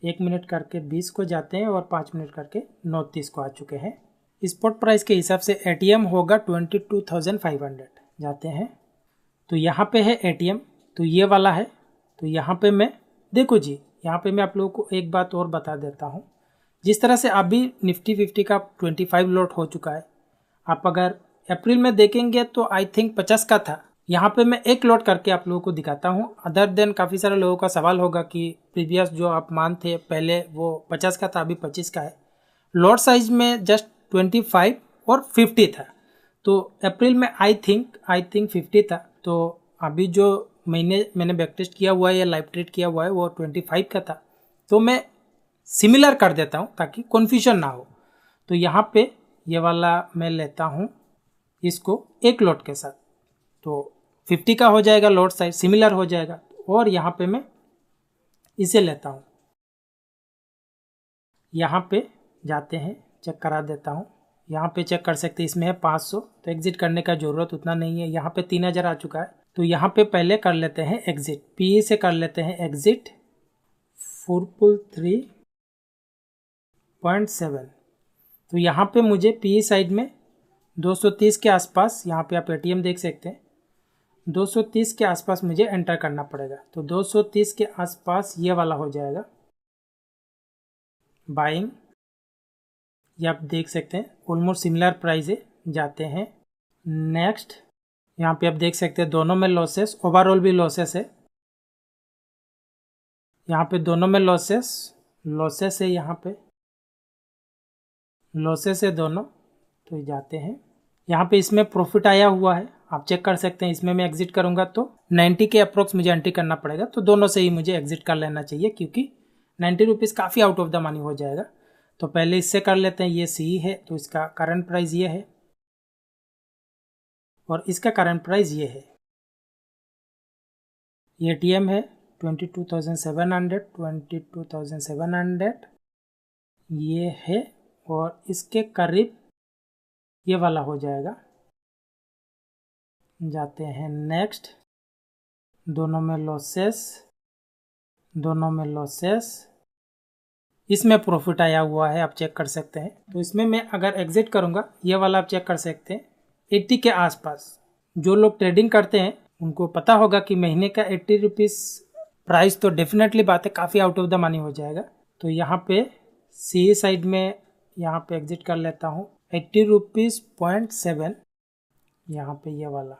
1 मिनट करके 20 को जाते हैं और 5 मिनट करके 9:30 को आ चुके हैं। स्पॉट प्राइस के हिसाब से एटीएम होगा 22,500। जाते हैं, तो यहाँ पे है एटीएम, तो ये वाला है। तो यहाँ पे मैं देखो जी, यहाँ पे मैं आप लोगों को एक बात और बता देता हूँ। जिस तरह से अभी निफ्टी 50 का 25 लॉट हो चुका है, आप अगर अप्रैल में देखेंगे तो आई थिंक 50 का था। यहाँ पे मैं एक लॉट करके आप लोगों को दिखाता हूँ। अदर देन काफ़ी सारे लोगों का सवाल होगा कि प्रीवियस जो आप मान थे पहले वो 50 का था, अभी 25 का है। लॉट साइज में जस्ट 25 और 50 था। तो अप्रैल में आई थिंक 50 था। तो अभी जो महीने मैंने बैक टेस्ट किया हुआ है या लाइव ट्रेड किया हुआ है वो 25 का था। तो मैं सिमिलर कर देता हूँ ताकि कन्फ्यूजन ना हो। तो यहाँ पे ये वाला मैं लेता हूँ इसको एक लॉट के साथ, तो 50 का हो जाएगा, लॉट साइज सिमिलर हो जाएगा। और यहाँ पे मैं इसे लेता हूँ, यहाँ पे जाते हैं, चेक करा देता हूँ। यहाँ पे चेक कर सकते हैं इसमें है 500, तो एग्जिट करने का ज़रूरत उतना नहीं है। यहाँ पे 3000 आ चुका है, तो यहाँ पे पहले कर लेते हैं एग्जिट, पी से कर लेते हैं एग्जिट 4.3.7। तो यहाँ पे मुझे पी साइड में 230 के आसपास, यहाँ पे आप एटीएम देख सकते हैं, 230 के आसपास मुझे एंटर करना पड़ेगा। तो 230 के आसपास ये वाला हो जाएगा बाइंग, ये आप देख सकते हैं ऑलमोस्ट सिमिलर प्राइस है। जाते हैं नेक्स्ट। यहाँ पे आप देख सकते हैं दोनों में लॉसेस, ओवरऑल भी लॉसेस है। यहाँ पे दोनों में लॉसेस है, यहाँ पे लॉसेस है दोनों। तो जाते हैं यहाँ पे, इसमें प्रॉफिट आया हुआ है, आप चेक कर सकते हैं। इसमें मैं एग्जिट करूंगा तो 90 के अप्रोक्स मुझे एंट्री करना पड़ेगा, तो दोनों से ही मुझे एग्जिट कर लेना चाहिए क्योंकि 90 रुपीज़ काफ़ी आउट ऑफ द मनी हो जाएगा। तो पहले इससे कर लेते हैं। ये सी है तो इसका करंट प्राइस ये है और इसका करंट प्राइस ये है। ये ATM है 22,700 ये है और इसके करीब ये वाला हो जाएगा। जाते हैं नेक्स्ट। दोनों में लॉसेस, इसमें प्रॉफिट आया हुआ है, आप चेक कर सकते हैं। तो इसमें मैं अगर एग्जिट करूंगा, ये वाला आप चेक कर सकते हैं 80 के आसपास। जो लोग ट्रेडिंग करते हैं उनको पता होगा कि महीने का 80 रुपीज़ प्राइस तो डेफिनेटली बात है, काफ़ी आउट ऑफ द मनी हो जाएगा। तो यहाँ पे सी साइड में यहाँ पे एग्जिट कर लेता हूँ 80 रुपीज़ .7। यहाँ पे ये वाला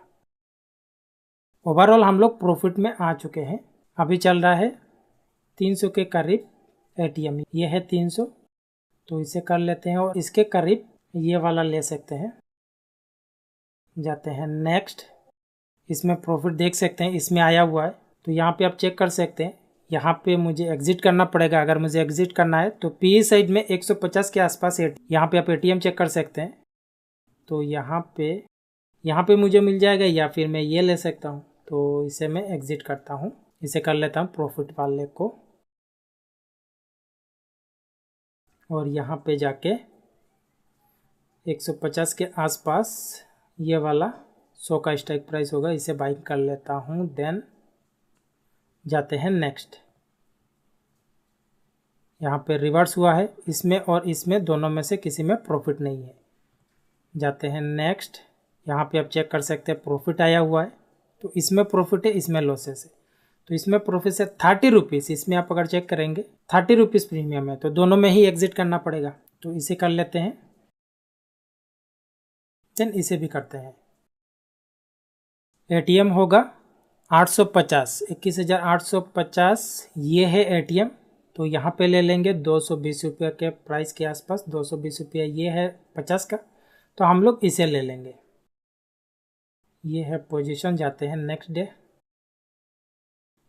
ओवरऑल हम लोग प्रॉफिट में आ चुके हैं। अभी चल रहा है 300 के करीब ATM, ये है 300, तो इसे कर लेते हैं और इसके करीब ये वाला ले सकते हैं। जाते हैं नेक्स्ट। इसमें प्रॉफिट देख सकते हैं, इसमें आया हुआ है, तो यहाँ पे आप चेक कर सकते हैं। यहाँ पे मुझे एग्जिट करना पड़ेगा। अगर मुझे एग्जिट करना है तो PE साइड में 150 के आसपास है। यहाँ पे आप ATM चेक कर सकते हैं। तो यहाँ पे मुझे मिल जाएगा या फिर मैं ये ले सकता हूँ। तो इसे मैं एग्जिट करता हूँ, इसे कर लेता हूँ प्रॉफिट वाले को और यहाँ पे जाके 150 के आसपास ये वाला 100 का स्ट्राइक प्राइस होगा, इसे बाइंग कर लेता हूँ। देन जाते हैं नेक्स्ट। यहाँ पे रिवर्स हुआ है इसमें और इसमें, दोनों में से किसी में प्रॉफिट नहीं है। जाते हैं नेक्स्ट। यहाँ पे आप चेक कर सकते हैं प्रॉफिट आया हुआ है, तो इसमें प्रॉफिट है, इसमें लॉसेस है। तो इसमें प्रॉफिट है 30 रुपीज़, इसमें आप अगर चेक करेंगे 30 रुपीज़ प्रीमियम है, तो दोनों में ही एग्जिट करना पड़ेगा। तो इसे कर लेते हैं, देन इसे भी करते हैं। ATM होगा 850, 21,850 ये है ATM। तो यहाँ पे ले लेंगे 220 रुपये के प्राइस के आसपास, 220 रुपये ये है 50 का, तो हम लोग इसे ले लेंगे। ये है पोजीशन। जाते हैं नेक्स्ट डे।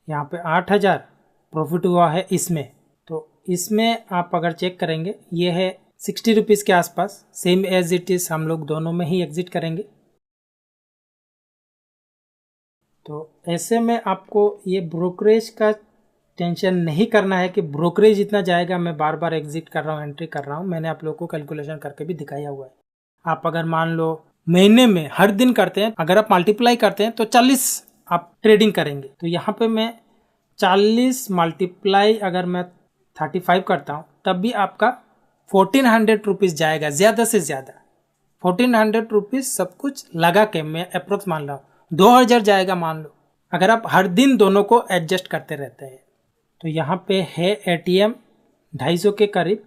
यहाँ पे 8,000 प्रॉफिट हुआ है इसमें, तो इसमें आप अगर चेक करेंगे ये है 60 रुपीज़ के आसपास, सेम एज इट इज़ हम लोग दोनों में ही एग्जिट करेंगे। तो ऐसे में आपको ये ब्रोकरेज का टेंशन नहीं करना है कि ब्रोकरेज इतना जाएगा, मैं बार बार एग्जिट कर रहा हूँ, एंट्री कर रहा हूँ। मैंने आप लोगों को कैलकुलेशन करके भी दिखाया हुआ है। आप अगर मान लो महीने में हर दिन करते हैं, अगर आप मल्टीप्लाई करते हैं तो 40 आप ट्रेडिंग करेंगे। तो यहाँ पे मैं 40 मल्टीप्लाई अगर मैं 35 करता हूँ तब भी आपका 1400 रुपीज़ जाएगा, ज़्यादा से ज़्यादा 1400 रुपीज़ सब कुछ लगा के मैं अप्रोक्स मान रहा हूँ, 2000 जाएगा मान लो, अगर आप हर दिन दोनों को एडजस्ट करते रहते हैं। तो यहाँ पे है ATM 250 के करीब,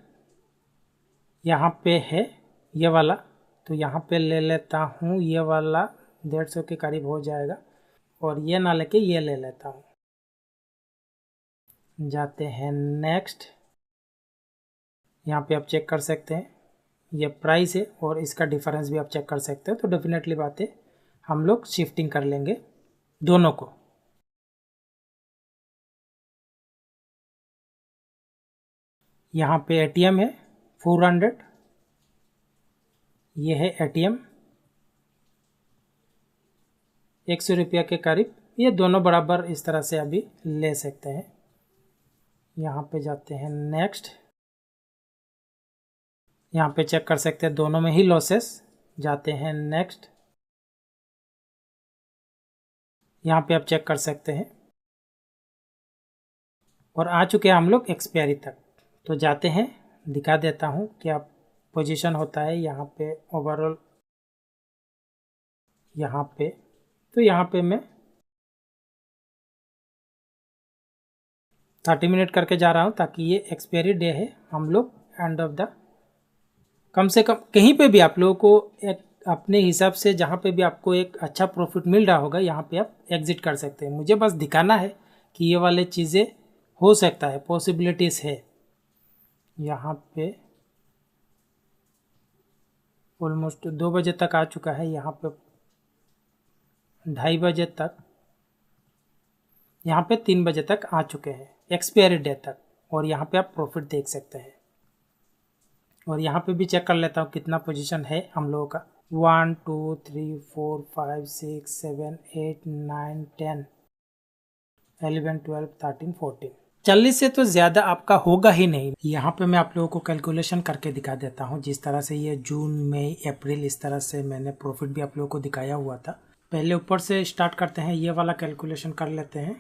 यहाँ पे है ये वाला, तो यहाँ पे ले लेता हूँ ये वाला 150 के करीब हो जाएगा, और ये ना लेके ये ले लेता हूँ। जाते हैं नेक्स्ट। यहाँ पे आप चेक कर सकते हैं ये प्राइस है और इसका डिफरेंस भी आप चेक कर सकते हैं। तो डेफिनेटली बात है, हम लोग शिफ्टिंग कर लेंगे दोनों को। यहाँ पे ATM है 400, ये है ATM 100 रुपया के करीब, ये दोनों बराबर इस तरह से अभी ले सकते हैं। यहाँ पे जाते हैं नेक्स्ट। यहाँ पे चेक कर सकते हैं दोनों में ही लॉसेस। जाते हैं नेक्स्ट। यहाँ पे आप चेक कर सकते हैं और आ चुके हैं हम लोग एक्सपायरी तक। तो जाते हैं, दिखा देता हूँ क्या पोजीशन होता है यहाँ पे ओवरऑल। यहाँ पे तो यहाँ पे मैं 30 मिनट करके जा रहा हूँ ताकि ये एक्सपायरी डे है, हम लोग एंड ऑफ द कम से कम कहीं पे भी आप लोगों को एक अपने हिसाब से जहाँ पे भी आपको एक अच्छा प्रॉफिट मिल रहा होगा यहाँ पे आप एग्जिट कर सकते हैं। मुझे बस दिखाना है कि ये वाले चीज़ें हो सकता है, पॉसिबिलिटीज़ है। यहाँ पे ऑलमोस्ट 2 बजे तक आ चुका है, यहाँ पे 2:30 बजे तक, यहाँ पे 3 बजे तक आ चुके हैं एक्सपायरी डेट तक, और यहाँ पे आप प्रॉफिट देख सकते हैं। और यहाँ पे भी चेक कर लेता हूँ कितना पोजीशन है हम लोगों का। 1 2 3 4 5 6 7 8 9 10 11 12 13 14 40 से तो ज़्यादा आपका होगा ही नहीं। यहाँ पे मैं आप लोगों को कैलकुलेशन करके दिखा देता हूँ। जिस तरह से ये जून मई अप्रैल इस तरह से मैंने प्रॉफिट भी आप लोगों को दिखाया हुआ था। पहले ऊपर से स्टार्ट करते हैं, ये वाला कैलकुलेशन कर लेते हैं,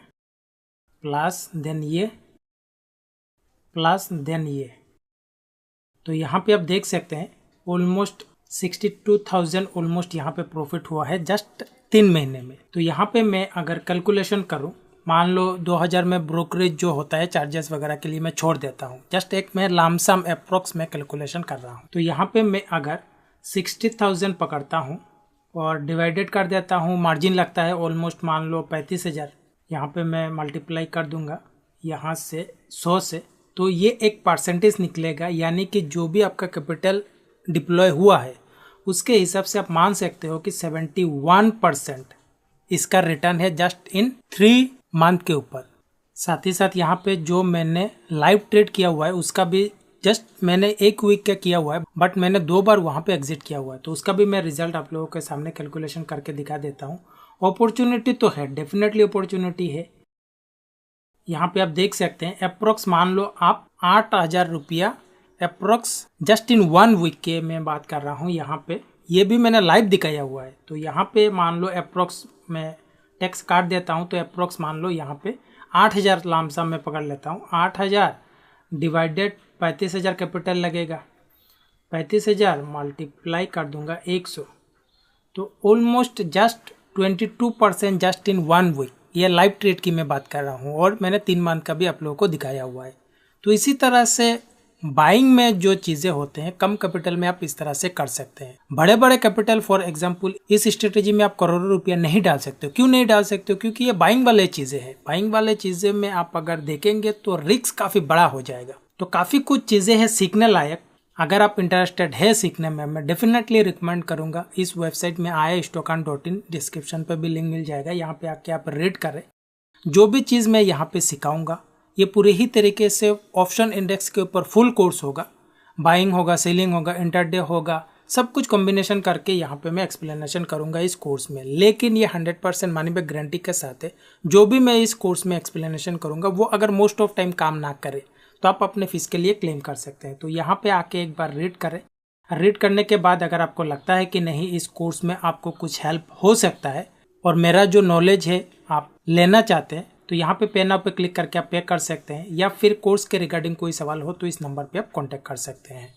प्लस देन ये, प्लस देन ये। तो यहाँ पे आप देख सकते हैं ऑलमोस्ट 62,000 ऑलमोस्ट यहाँ पे प्रॉफिट हुआ है जस्ट 3 महीने में। तो यहाँ पे मैं अगर कैलकुलेशन करूँ, मान लो 2000 में ब्रोकरेज जो होता है चार्जेस वगैरह के लिए मैं छोड़ देता हूँ, जस्ट एक मैं लामसम अप्रोक्स में कैलकुलेशन कर रहा हूँ। तो यहाँ पे मैं अगर 60,000 पकड़ता हूँ और डिवाइडेड कर देता हूँ, मार्जिन लगता है ऑलमोस्ट मान लो 35,000, यहाँ पे मैं मल्टीप्लाई कर दूंगा यहाँ से 100 से, तो ये एक परसेंटेज निकलेगा। यानी कि जो भी आपका कैपिटल डिप्लॉय हुआ है उसके हिसाब से आप मान सकते हो कि 71% इसका रिटर्न है जस्ट इन 3 मंथ के ऊपर। साथ ही साथ यहाँ पे जो मैंने लाइव ट्रेड किया हुआ है उसका भी जस्ट मैंने 1 वीक का किया हुआ है, बट मैंने 2 बार वहाँ पे एग्जिट किया हुआ है, तो उसका भी मैं रिजल्ट आप लोगों के सामने कैलकुलेशन करके दिखा देता हूँ। अपॉर्चुनिटी तो है, डेफिनेटली अपॉर्चुनिटी है। यहाँ पे आप देख सकते हैं अप्रोक्स मान लो आप 8,000 रुपया अप्रोक्स जस्ट इन 1 वीक के मैं बात कर रहा हूँ। यहाँ पे ये भी मैंने लाइव दिखाया हुआ है। तो यहाँ पे मान लो अप्रोक्स मैं टैक्स काट देता हूँ, तो अप्रोक्स मान लो यहाँ पे 8,000 लामसम में पकड़ लेता हूँ। 8,000 डिवाइडेड 35,000 कैपिटल लगेगा, 35,000 मल्टीप्लाई कर दूंगा 100, तो almost just 22% just in 1 week. ये लाइव ट्रेड की मैं बात कर रहा हूँ और मैंने 3 मंथ का भी आप लोगों को दिखाया हुआ है। तो इसी तरह से बाइंग में जो चीज़ें होते हैं कम कैपिटल में आप इस तरह से कर सकते हैं। बड़े बड़े कैपिटल फॉर एग्जांपल इस स्ट्रेटेजी में आप करोड़ों रुपया नहीं डाल सकते हो। क्यों नहीं डाल सकते हो? क्योंकि ये बाइंग वाले चीज़ें हैं। बाइंग वाले चीज़ें में आप अगर देखेंगे तो रिस्क काफ़ी बड़ा हो जाएगा। तो काफ़ी कुछ चीज़ें हैं सीखने लायक। अगर आप इंटरेस्टेड है सीखने में, मैं डेफिनेटली रिकमेंड करूंगा इस वेबसाइट में iistocon.in, डिस्क्रिप्शन पे भी लिंक मिल जाएगा। यहाँ पे आके आप रीड करें। जो भी चीज़ मैं यहाँ पे सिखाऊंगा ये पूरे ही तरीके से ऑप्शन इंडेक्स के ऊपर फुल कोर्स होगा। बाइंग होगा, सेलिंग होगा, इंटरडे होगा, सब कुछ कॉम्बिनेशन करके यहाँ पे मैं एक्सप्लेनेशन करूंगा इस कोर्स में। लेकिन ये 100% मनी बैक गारंटी के साथ है। जो भी मैं इस कोर्स में एक्सप्लेनेशन करूंगा वो अगर मोस्ट ऑफ टाइम काम ना करे तो आप अपने फीस के लिए क्लेम कर सकते हैं। तो यहाँ पे आके एक बार रीड करें। रीड करने के बाद अगर आपको लगता है कि नहीं इस कोर्स में आपको कुछ हेल्प हो सकता है और मेरा जो नॉलेज है आप लेना चाहते हैं, तो यहाँ पे पे नाउ पे क्लिक करके आप पे कर सकते हैं, या फिर कोर्स के रिगार्डिंग कोई सवाल हो तो इस नंबर पे आप कांटेक्ट कर सकते हैं।